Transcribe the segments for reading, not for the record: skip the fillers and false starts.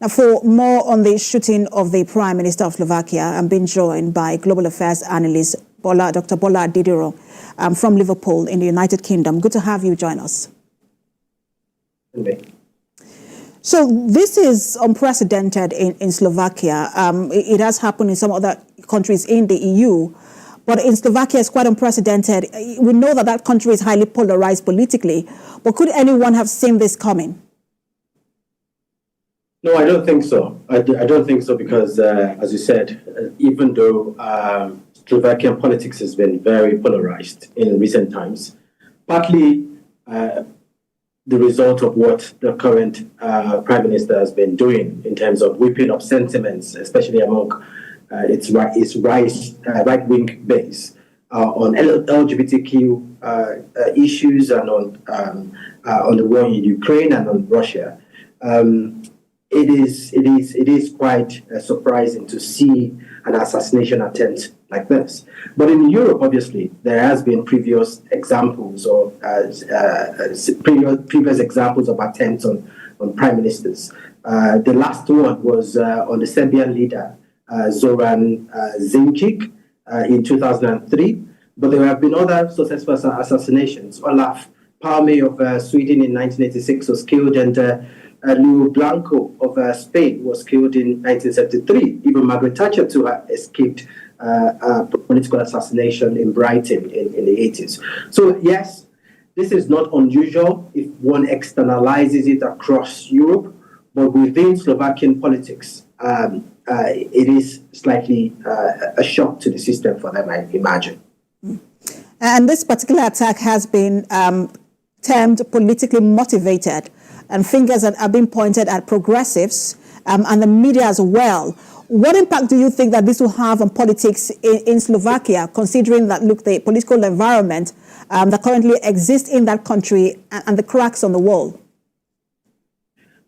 Now, for more on the shooting of the Prime Minister of Slovakia, I'm being joined by global affairs analyst Dr. Bola Didiro from Liverpool in the United Kingdom. Good to have you join us. Okay. So this is unprecedented in Slovakia. It has happened in some other countries in the EU, but in Slovakia it's quite unprecedented. We know that that country is highly polarized politically, but could anyone have seen this coming? No, I don't think so. I don't think so because, as you said, even though Slovakian politics has been very polarized in recent times, partly the result of what the current Prime Minister has been doing in terms of whipping up sentiments, especially among its right-wing base on LGBTQ issues and on the war in Ukraine and on Russia. It is quite surprising to see an assassination attempt like this. But in Europe, obviously, there has been previous examples of previous examples of attempts on prime ministers. The last one was on the Serbian leader Zoran Zinčić in 2003. But there have been other successful assassinations. Olaf Palme of Sweden in 1986 was killed, and Leo Blanco of Spain was killed in 1973. Even Margaret Thatcher too escaped political assassination in Brighton in the 80s. So yes, this is not unusual if one externalizes it across Europe, but within Slovakian politics, it is slightly a shock to the system for them, I imagine. And this particular attack has been termed politically motivated, and fingers are being pointed at progressives and the media as well. What impact do you think that this will have on politics in Slovakia, considering that, look, the political environment that currently exists in that country and the cracks on the wall?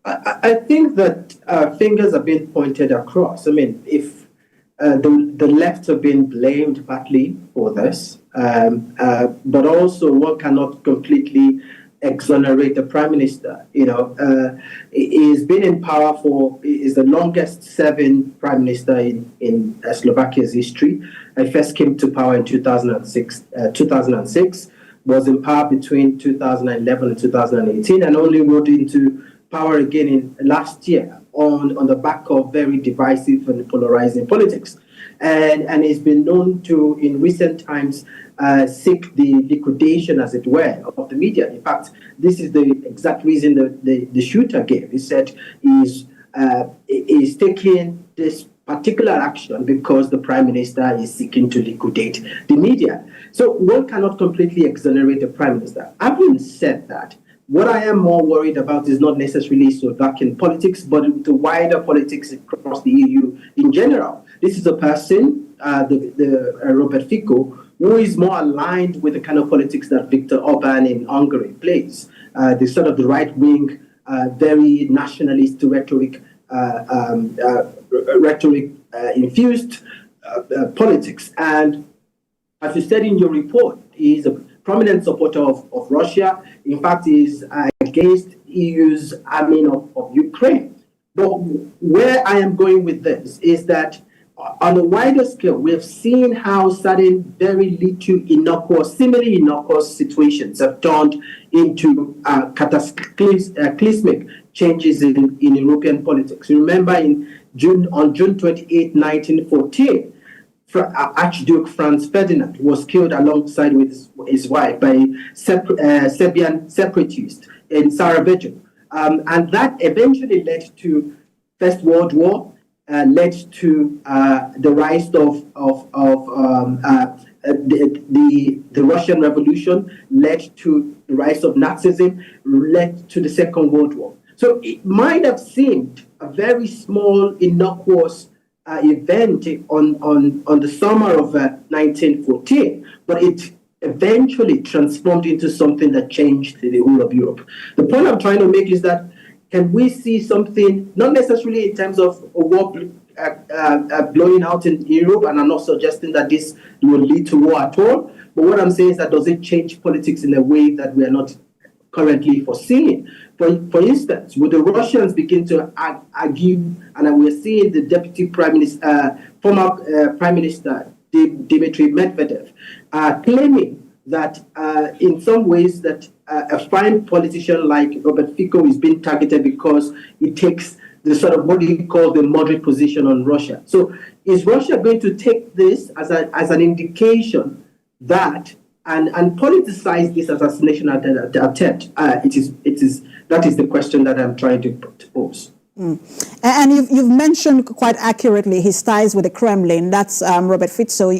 I think that fingers are being pointed across. I mean, if the left have been blamed partly for this, but also one cannot completely exonerate the prime minister. You know, he's been in power is the longest serving prime minister in Slovakia's history. He first came to power in 2006, was in power between 2011 and 2018, and only rode into power again in last year on the back of very divisive and polarizing politics. And he's been known to, in recent times, seek the liquidation, as it were, of the media. In fact, this is the exact reason the shooter gave. He said he's taking this particular action because the prime minister is seeking to liquidate the media. So one cannot completely exonerate the prime minister. Having said that, what I am more worried about is not necessarily Slovakian politics, but the wider politics across the EU in general. This is a person, Robert Fico, who is more aligned with the kind of politics that Viktor Orban in Hungary plays. The sort of the right-wing, very nationalist rhetoric infused politics. And as you said in your report, he's a prominent supporter of Russia. In fact, is against EU's arming of Ukraine. But where I am going with this is that on a wider scale, we have seen how certain very little innocuous, seemingly innocuous situations have turned into cataclysmic changes in European politics. You remember on June 28, 1914, Archduke Franz Ferdinand was killed alongside with his wife by Serbian separatists in Sarajevo. And that eventually led to First World War, led to the rise of the Russian Revolution, led to the rise of Nazism, led to the Second World War. So it might have seemed a very small, innocuous event on the summer of 1914, but it eventually transformed into something that changed the whole of Europe. The point I'm trying to make is that can we see something, not necessarily in terms of a war blowing out in Europe, and I'm not suggesting that this will lead to war at all, but what I'm saying is that does it change politics in a way that we are not currently foreseen. For instance, would the Russians begin to argue, and we're seeing the deputy prime minister, former prime minister Dmitry Medvedev, claiming that in some ways that a fine politician like Robert Fico is being targeted because he takes the sort of what he calls the moderate position on Russia. So is Russia going to take this as an indication that and politicize this assassination attempt? That is the question that I'm trying to pose. And you've mentioned quite accurately his ties with the Kremlin. That's Robert Fico,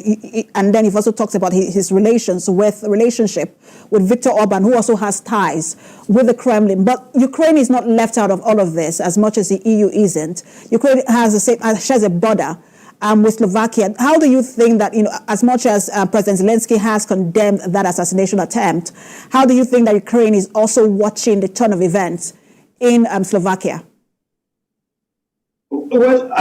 and then you've also talked about his relationship with Viktor Orban, who also has ties with the Kremlin. But Ukraine is not left out of all of this, as much as the EU isn't. Ukraine shares a border with Slovakia. How do you think that, as much as President Zelensky has condemned that assassination attempt, how do you think that Ukraine is also watching the turn of events in Slovakia? Well,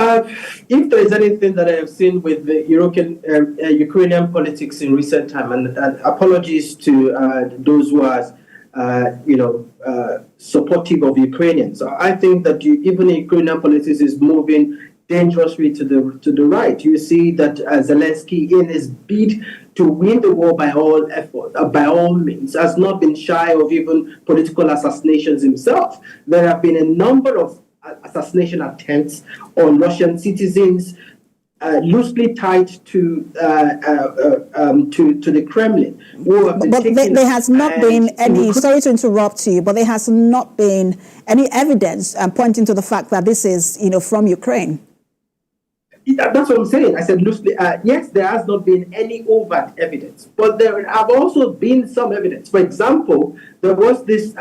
if there is anything that I have seen with the Ukrainian politics in recent time, and apologies to those who are, supportive of Ukrainians, I think that even Ukrainian politics is moving dangerously to the right. You see that Zelensky, in his bid to win the war by all effort, by all means, has not been shy of even political assassinations himself. There have been a number of assassination attempts on Russian citizens, loosely tied to the Kremlin. But there has not been any. Sorry to interrupt you, but there has not been any evidence pointing to the fact that this is, from Ukraine. That's what I'm saying. I said loosely. Yes, there has not been any overt evidence, but there have also been some evidence. For example, there was this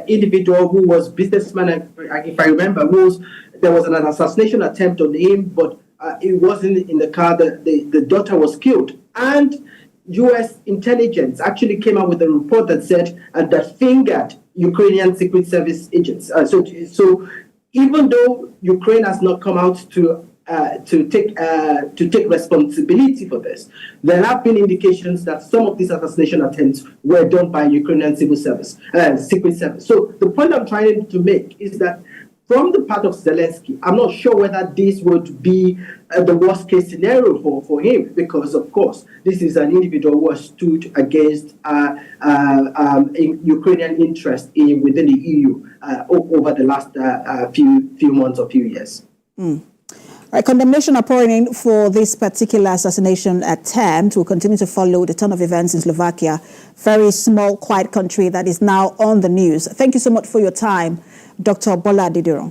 individual who was businessman, if I remember, there was an assassination attempt on him, but it wasn't in the car. The daughter was killed, and U.S. intelligence actually came out with a report that said that fingered Ukrainian Secret Service agents. So even though Ukraine has not come out to take responsibility for this, there have been indications that some of these assassination attempts were done by Ukrainian Secret Service. So the point I'm trying to make is that from the part of Zelensky, I'm not sure whether this would be the worst case scenario for him, because of course this is an individual who has stood against Ukrainian interest within the EU over the last few months or few years. Right, condemnation are pouring in for this particular assassination attempt. We'll continue to follow the turn of events in Slovakia, very small, quiet country that is now on the news. Thank you so much for your time, Dr. Bola Didiro.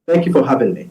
Thank you for having me.